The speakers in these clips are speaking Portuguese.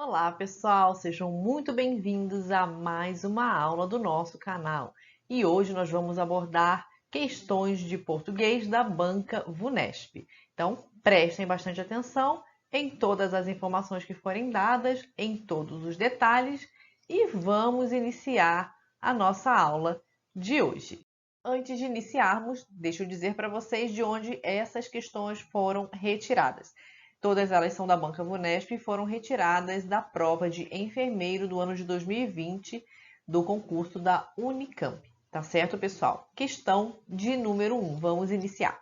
Olá, pessoal, sejam muito bem-vindos a mais uma aula do nosso canal. E hoje nós vamos abordar questões de português da banca VUNESP. Então, prestem bastante atenção em todas as informações que forem dadas, em todos os detalhes, e vamos iniciar a nossa aula de hoje. Antes de iniciarmos, deixa eu dizer para vocês de onde essas questões foram retiradas. Todas elas são da Banca VUNESP e foram retiradas da prova de enfermeiro do ano de 2020 do concurso da Unicamp. Tá certo, pessoal? Questão de número 1. Vamos iniciar.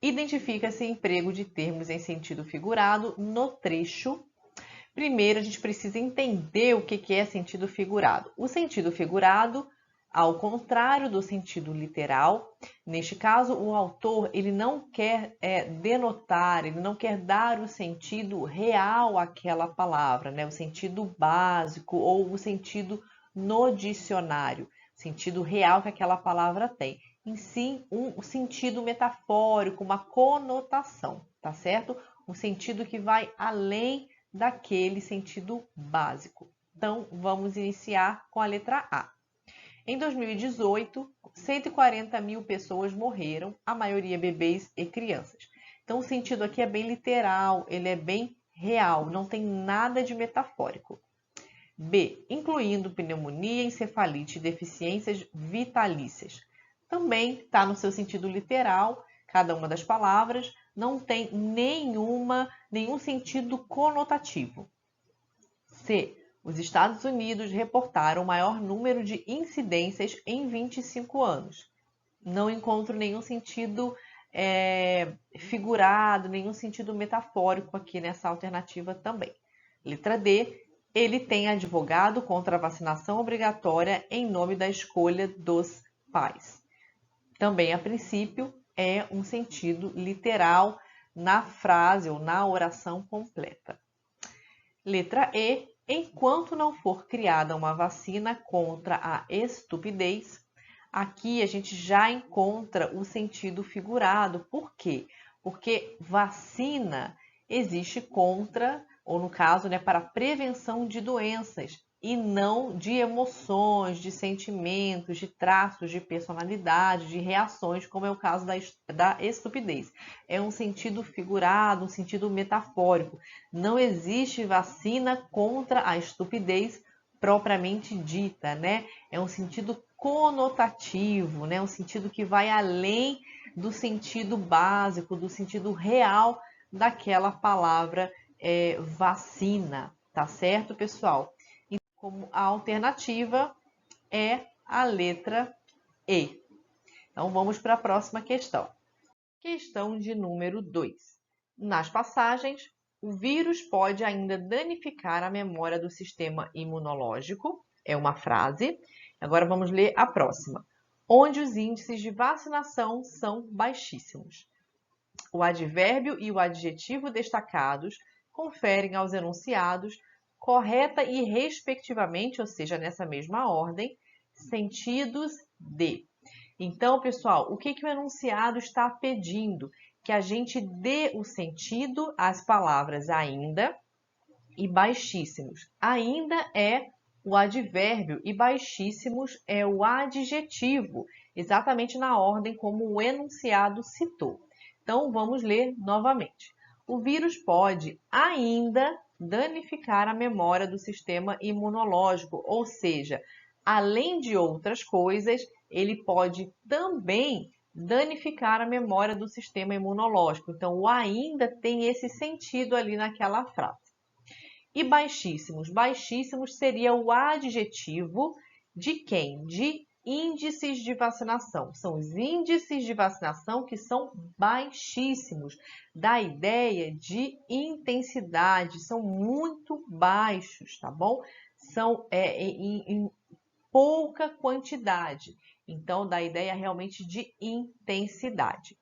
Identifica-se emprego de termos em sentido figurado no trecho. Primeiro, a gente precisa entender o que é sentido figurado. O sentido figurado, ao contrário do sentido literal, neste caso, o autor ele não quer denotar, ele não quer dar o sentido real àquela palavra, né? O sentido básico ou o sentido no dicionário, sentido real que aquela palavra tem. Em si, um sentido metafórico, uma conotação, tá certo? Um sentido que vai além daquele sentido básico. Então, vamos iniciar com a letra A. Em 2018, 140 mil pessoas morreram, a maioria bebês e crianças. Então, o sentido aqui é bem literal, ele é bem real, não tem nada de metafórico. B. Incluindo pneumonia, encefalite e deficiências vitalícias. Também está no seu sentido literal, cada uma das palavras, não tem nenhum sentido conotativo. C. Os Estados Unidos reportaram o maior número de incidências em 25 anos. Não encontro nenhum sentido figurado, nenhum sentido metafórico aqui nessa alternativa também. Letra D. Ele tem advogado contra a vacinação obrigatória em nome da escolha dos pais. Também, a princípio, é um sentido literal na frase ou na oração completa. Letra E. Enquanto não for criada uma vacina contra a estupidez, aqui a gente já encontra o sentido figurado. Por quê? Porque vacina existe contra, ou no caso, né, para prevenção de doenças e não de emoções, de sentimentos, de traços de personalidade, de reações, como é o caso da estupidez. É um sentido figurado, um sentido metafórico. Não existe vacina contra a estupidez propriamente dita, né? É um sentido conotativo, né? Um sentido que vai além do sentido básico, do sentido real daquela palavra vacina, tá certo, pessoal? Como a alternativa é a letra E. Então, vamos para a próxima questão. Questão de número 2. Nas passagens, o vírus pode ainda danificar a memória do sistema imunológico. É uma frase. Agora vamos ler a próxima. Onde os índices de vacinação são baixíssimos. O advérbio e o adjetivo destacados conferem aos enunciados correta e respectivamente, ou seja, nessa mesma ordem, sentidos de. Então, pessoal, o que o enunciado está pedindo? Que a gente dê o sentido às palavras ainda e baixíssimos. Ainda é o advérbio e baixíssimos é o adjetivo, exatamente na ordem como o enunciado citou. Então, vamos ler novamente. O vírus pode ainda danificar a memória do sistema imunológico, ou seja, além de outras coisas, ele pode também danificar a memória do sistema imunológico. Então, o ainda tem esse sentido ali naquela frase. E baixíssimos? Baixíssimos seria o adjetivo de quem? De índices de vacinação. São os índices de vacinação que são baixíssimos, da ideia de intensidade, são muito baixos, tá bom? São em pouca quantidade, então dá ideia realmente de intensidade.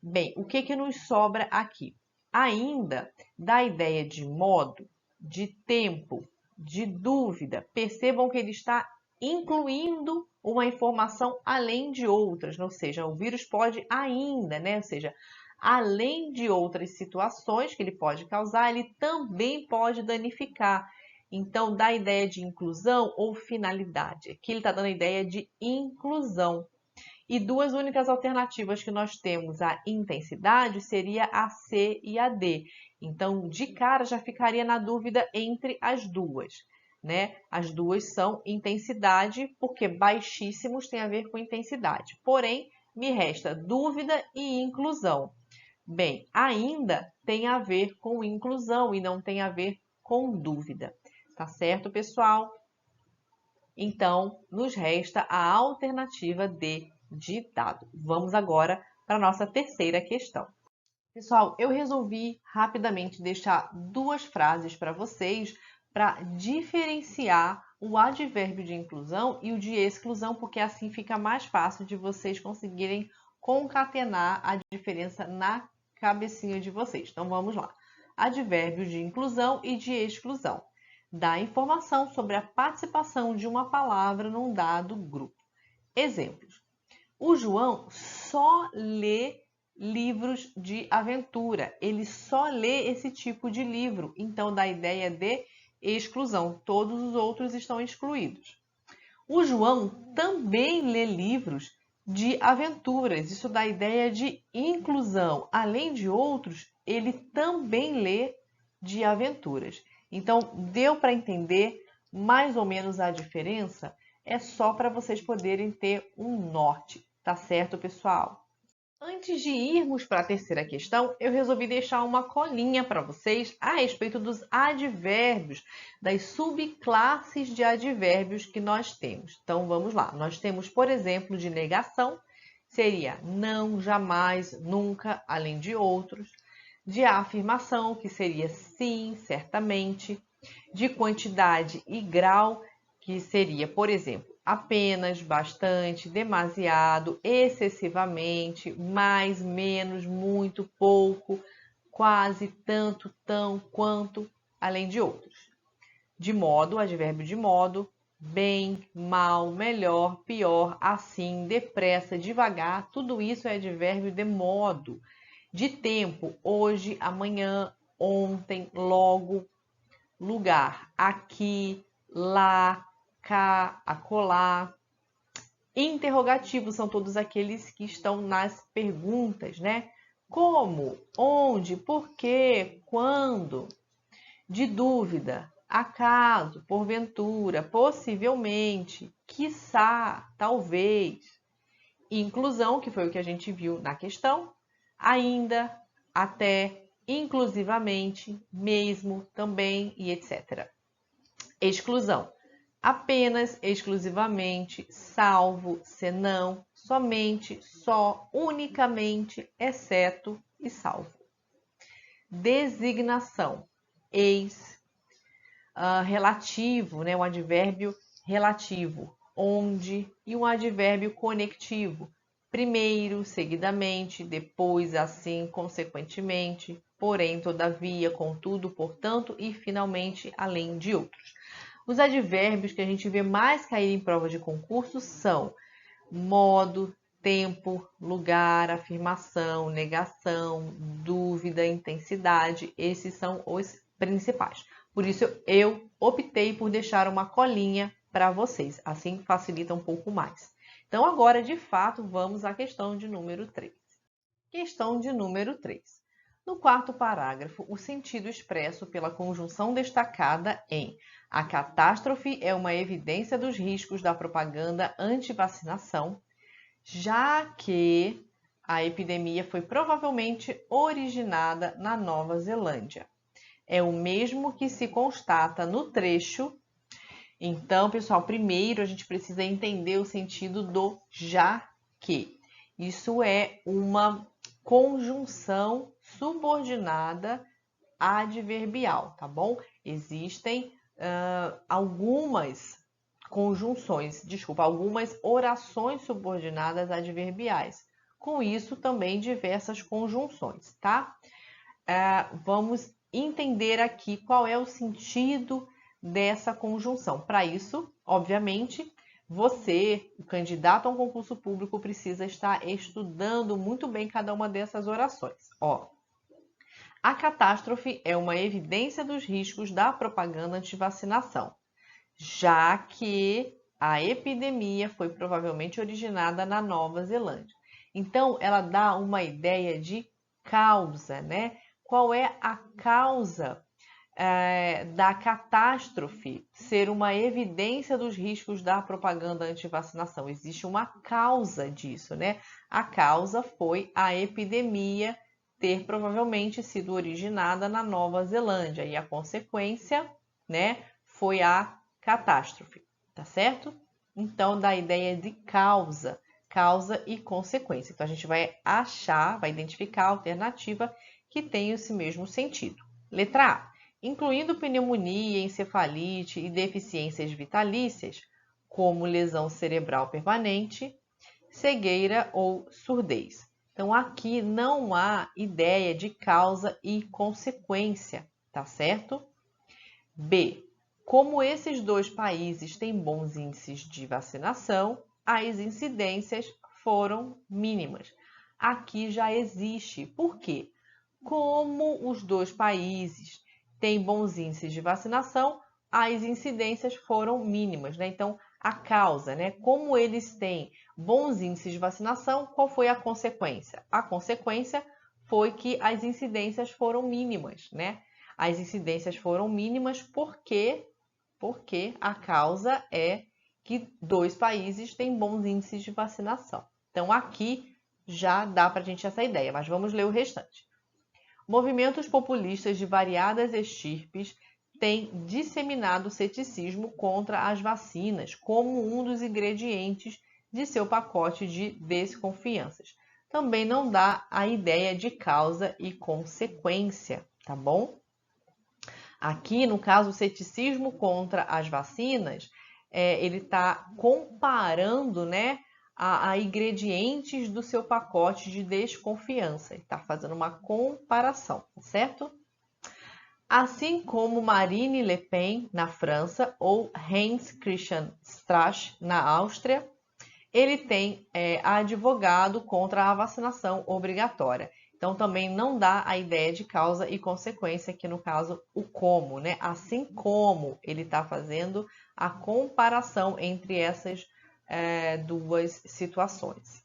Bem, o que nos sobra aqui? Ainda dá ideia de modo, de tempo, de dúvida. Percebam que ele está incluindo uma informação além de outras, ou seja, o vírus pode ainda, né? Ou seja, além de outras situações que ele pode causar, ele também pode danificar. Então, dá a ideia de inclusão ou finalidade. Aqui ele está dando a ideia de inclusão. E duas únicas alternativas que nós temos, a intensidade, seria a C e a D. Então, de cara, já ficaria na dúvida entre as duas, né? As duas são intensidade, porque baixíssimos tem a ver com intensidade. Porém, me resta dúvida e inclusão. Bem, ainda tem a ver com inclusão e não tem a ver com dúvida. Tá certo, pessoal? Então, nos resta a alternativa D de dado. Vamos agora para a nossa terceira questão. Pessoal, eu resolvi rapidamente deixar duas frases para vocês para diferenciar o advérbio de inclusão e o de exclusão, porque assim fica mais fácil de vocês conseguirem concatenar a diferença na cabecinha de vocês. Então, vamos lá. Advérbio de inclusão e de exclusão. Dá informação sobre a participação de uma palavra num dado grupo. Exemplos. O João só lê livros de aventura. Ele só lê esse tipo de livro. Então, dá a ideia de exclusão. Todos os outros estão excluídos. O João também lê livros de aventuras. Isso dá a ideia de inclusão. Além de outros, ele também lê de aventuras. Então, deu para entender mais ou menos a diferença? É só para vocês poderem ter um norte, tá certo, pessoal? Antes de irmos para a terceira questão, eu resolvi deixar uma colinha para vocês a respeito dos advérbios, das subclasses de advérbios que nós temos. Então, vamos lá. Nós temos, por exemplo, de negação, seria não, jamais, nunca, além de outros. De afirmação, que seria sim, certamente. De quantidade e grau, que seria, por exemplo, apenas, bastante, demasiado, excessivamente, mais, menos, muito, pouco, quase, tanto, tão, quanto, além de outros. De modo, advérbio de modo, bem, mal, melhor, pior, assim, depressa, devagar, tudo isso é advérbio de modo. De tempo, hoje, amanhã, ontem, logo, lugar, aqui, lá, cá, acolá. Interrogativos são todos aqueles que estão nas perguntas, né? Como, onde, por quê, quando. De dúvida, acaso, porventura, possivelmente, quiçá, talvez. Inclusão, que foi o que a gente viu na questão, ainda, até, inclusivamente, mesmo, também e etc. Exclusão. Apenas, exclusivamente, salvo, senão, somente, só, unicamente, exceto e salvo. Designação. Eis, relativo, né? Um advérbio relativo. Onde e um advérbio conectivo. Primeiro, seguidamente, depois, assim, consequentemente, porém, todavia, contudo, portanto e finalmente, além de outros. Os advérbios que a gente vê mais cair em prova de concurso são modo, tempo, lugar, afirmação, negação, dúvida, intensidade. Esses são os principais. Por isso, eu optei por deixar uma colinha para vocês. Assim facilita um pouco mais. Então, agora, de fato, vamos à questão de número 3. Questão de número 3. No quarto parágrafo, o sentido expresso pela conjunção destacada em a catástrofe é uma evidência dos riscos da propaganda anti-vacinação, já que a epidemia foi provavelmente originada na Nova Zelândia. É o mesmo que se constata no trecho. Então, pessoal, primeiro a gente precisa entender o sentido do já que. Isso é uma conjunção subordinada adverbial, tá bom? Existem algumas orações subordinadas adverbiais. Com isso, também diversas conjunções, tá? Vamos entender aqui qual é o sentido dessa conjunção. Para isso, obviamente, você, o candidato a um concurso público, precisa estar estudando muito bem cada uma dessas orações. Ó, A catástrofe é uma evidência dos riscos da propaganda anti-vacinação, já que a epidemia foi provavelmente originada na Nova Zelândia. Então, ela dá uma ideia de causa, né? Qual é a causa da catástrofe ser uma evidência dos riscos da propaganda anti-vacinação? Existe uma causa disso, né? A causa foi a epidemia ter provavelmente sido originada na Nova Zelândia e a consequência, né, foi a catástrofe, tá certo? Então, dá a ideia de causa e consequência. Então, a gente vai vai identificar a alternativa que tem esse mesmo sentido. Letra A. Incluindo pneumonia, encefalite e deficiências vitalícias, como lesão cerebral permanente, cegueira ou surdez. Então, aqui não há ideia de causa e consequência, tá certo? B. Como esses dois países têm bons índices de vacinação, as incidências foram mínimas. Aqui já existe. Por quê? Como os dois países têm bons índices de vacinação, as incidências foram mínimas, né? Então, a causa, né? Como eles têm bons índices de vacinação, qual foi a consequência? A consequência foi que as incidências foram mínimas, né? As incidências foram mínimas porque a causa é que dois países têm bons índices de vacinação. Então, aqui já dá para a gente essa ideia, mas vamos ler o restante. Movimentos populistas de variadas estirpes têm disseminado ceticismo contra as vacinas como um dos ingredientes de seu pacote de desconfianças. Também não dá a ideia de causa e consequência, tá bom? Aqui, no caso, o ceticismo contra as vacinas, ele está comparando, né, a ingredientes do seu pacote de desconfiança. Ele está fazendo uma comparação, certo? Assim como Marine Le Pen na França ou Heinz Christian Strache na Áustria, ele tem advogado contra a vacinação obrigatória. Então, também não dá a ideia de causa e consequência, que no caso, o como, né? Assim como ele está fazendo a comparação entre essas duas situações.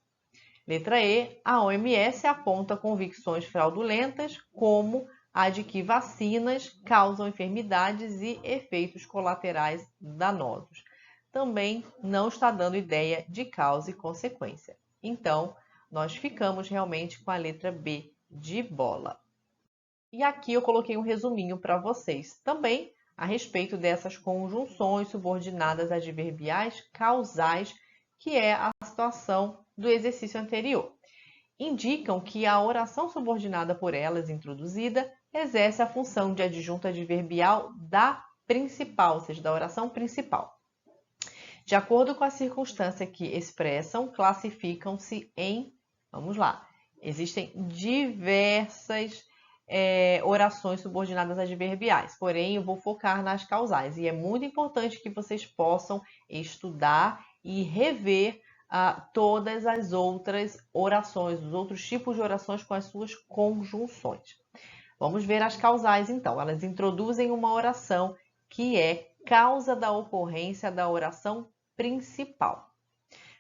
Letra E, a OMS aponta convicções fraudulentas como a de que vacinas causam enfermidades e efeitos colaterais danosos. Também não está dando ideia de causa e consequência. Então, nós ficamos realmente com a letra B de bola. E aqui eu coloquei um resuminho para vocês também a respeito dessas conjunções subordinadas adverbiais causais, que é a situação do exercício anterior. Indicam que a oração subordinada por elas introduzida exerce a função de adjunto adverbial da principal, ou seja, da oração principal. De acordo com a circunstância que expressam, classificam-se em, vamos lá, existem diversas orações subordinadas adverbiais, porém eu vou focar nas causais e é muito importante que vocês possam estudar e rever todas as outras orações, os outros tipos de orações com as suas conjunções. Vamos ver as causais então. Elas introduzem uma oração que é causa da ocorrência da oração principal.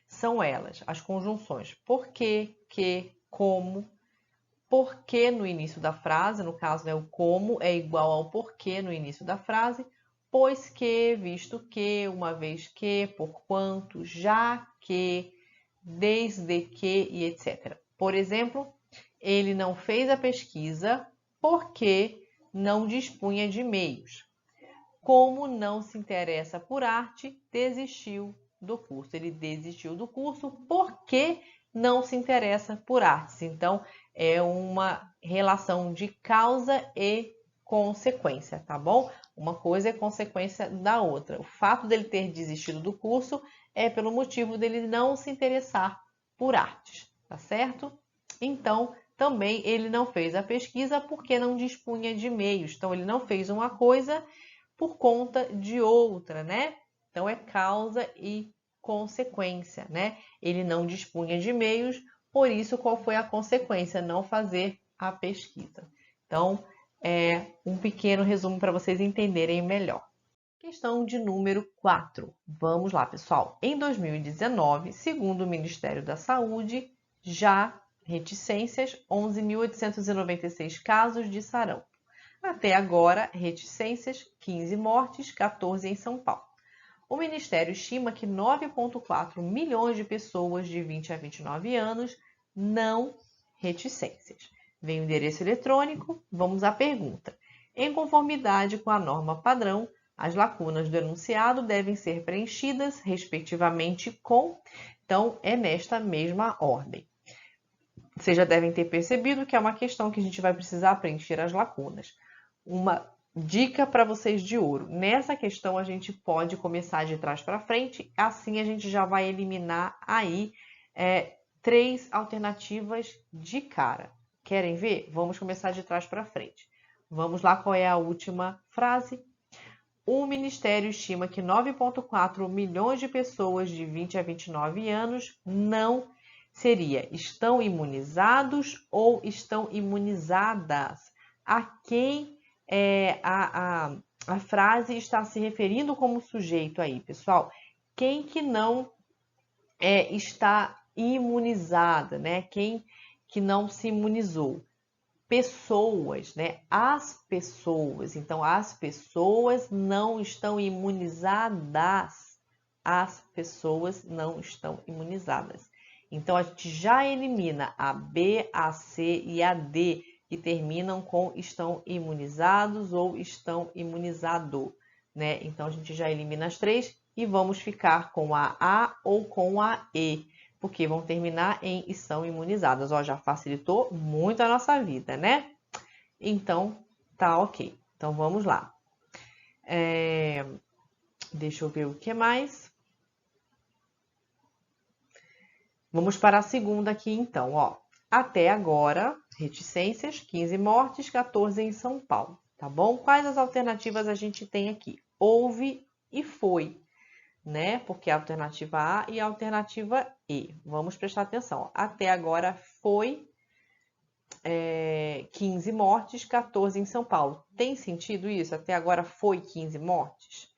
São elas as conjunções porque, que, como. Porque no início da frase, no caso, o como é igual ao porquê no início da frase, pois que, visto que, uma vez que, porquanto, já que, desde que e etc. Por exemplo, ele não fez a pesquisa porque não dispunha de meios. Como não se interessa por arte, desistiu do curso. Ele desistiu do curso porque não se interessa por artes. Então, é uma relação de causa e consequência, tá bom? Uma coisa é consequência da outra. O fato dele ter desistido do curso é pelo motivo dele não se interessar por artes, tá certo? Então, também ele não fez a pesquisa porque não dispunha de meios. Então, ele não fez uma coisa por conta de outra, né? Então, é causa e consequência, né? Ele não dispunha de meios, por isso, qual foi a consequência? Não fazer a pesquisa. Então, é um pequeno resumo para vocês entenderem melhor. Questão de número 4. Vamos lá, pessoal. Em 2019, segundo o Ministério da Saúde, já reticências, 11.896 casos de sarampo. Até agora, reticências, 15 mortes, 14 em São Paulo. O Ministério estima que 9,4 milhões de pessoas de 20 a 29 anos não reticências. Vem o endereço eletrônico, vamos à pergunta. Em conformidade com a norma padrão, as lacunas do enunciado devem ser preenchidas, respectivamente, com... Então, é nesta mesma ordem. Vocês já devem ter percebido que é uma questão que a gente vai precisar preencher as lacunas. Uma dica para vocês de ouro. Nessa questão, a gente pode começar de trás para frente, assim a gente já vai eliminar aí 3 alternativas de cara. Querem ver? Vamos começar de trás para frente. Vamos lá, qual é a última frase? O Ministério estima que 9,4 milhões de pessoas de 20 a 29 anos não estão imunizados ou estão imunizadas. A quem a frase está se referindo como sujeito aí, pessoal? Quem que não está imunizada, né? Quem que não se imunizou? Pessoas, né? As pessoas. Então, as pessoas não estão imunizadas. As pessoas não estão imunizadas. Então, a gente já elimina a B, a C e a D, que terminam com estão imunizados ou estão imunizado, né? Então, a gente já elimina as 3 e vamos ficar com a A ou com a E, porque vão terminar em estão imunizadas. Ó, já facilitou muito a nossa vida, né? Então, tá ok. Então, vamos lá. Deixa eu ver o que mais. Vamos para a segunda aqui, então, ó. Até agora, reticências, 15 mortes, 14 em São Paulo, tá bom? Quais as alternativas a gente tem aqui? Houve e foi, né? Porque a alternativa A e a alternativa E. Vamos prestar atenção. Ó. Até agora foi 15 mortes, 14 em São Paulo. Tem sentido isso? Até agora foi 15 mortes?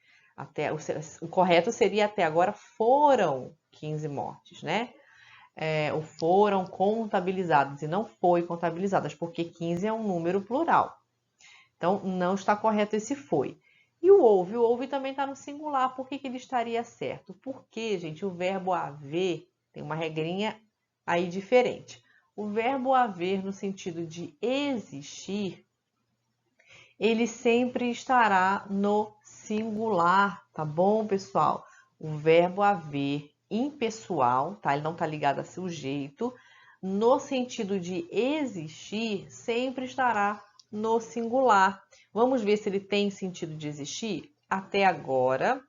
O correto seria até agora foram 15 mortes, né? Ou foram contabilizadas e não foi contabilizadas, porque 15 é um número plural. Então, não está correto esse foi. E o houve também está no singular. Por que ele estaria certo? Porque, gente, o verbo haver tem uma regrinha aí diferente. O verbo haver, no sentido de existir, ele sempre estará no singular, tá bom, pessoal? O verbo haver impessoal, tá? Ele não está ligado a sujeito. No sentido de existir, sempre estará no singular. Vamos ver se ele tem sentido de existir? Até agora,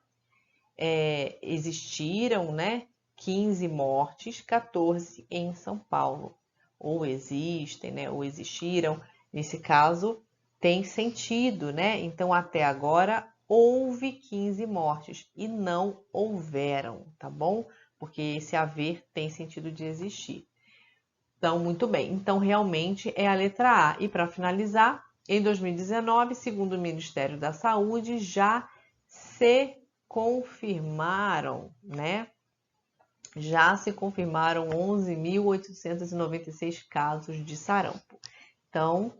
existiram, né? 15 mortes, 14 em São Paulo. Ou existem, né? Ou existiram. Nesse caso, tem sentido, né? Então, até agora, houve 15 mortes e não houveram, tá bom? Porque esse haver tem sentido de existir. Então, muito bem. Então, realmente é a letra A. E para finalizar, em 2019, segundo o Ministério da Saúde, já se confirmaram, né? Já se confirmaram 11.896 casos de sarampo. Então,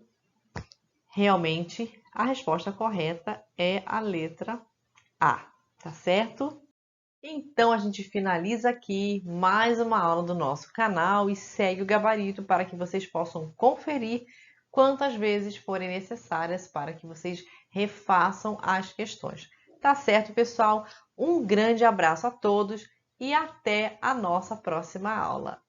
realmente, a resposta correta é a letra A, tá certo? Então, a gente finaliza aqui mais uma aula do nosso canal e segue o gabarito para que vocês possam conferir quantas vezes forem necessárias para que vocês refaçam as questões. Tá certo, pessoal? Um grande abraço a todos e até a nossa próxima aula.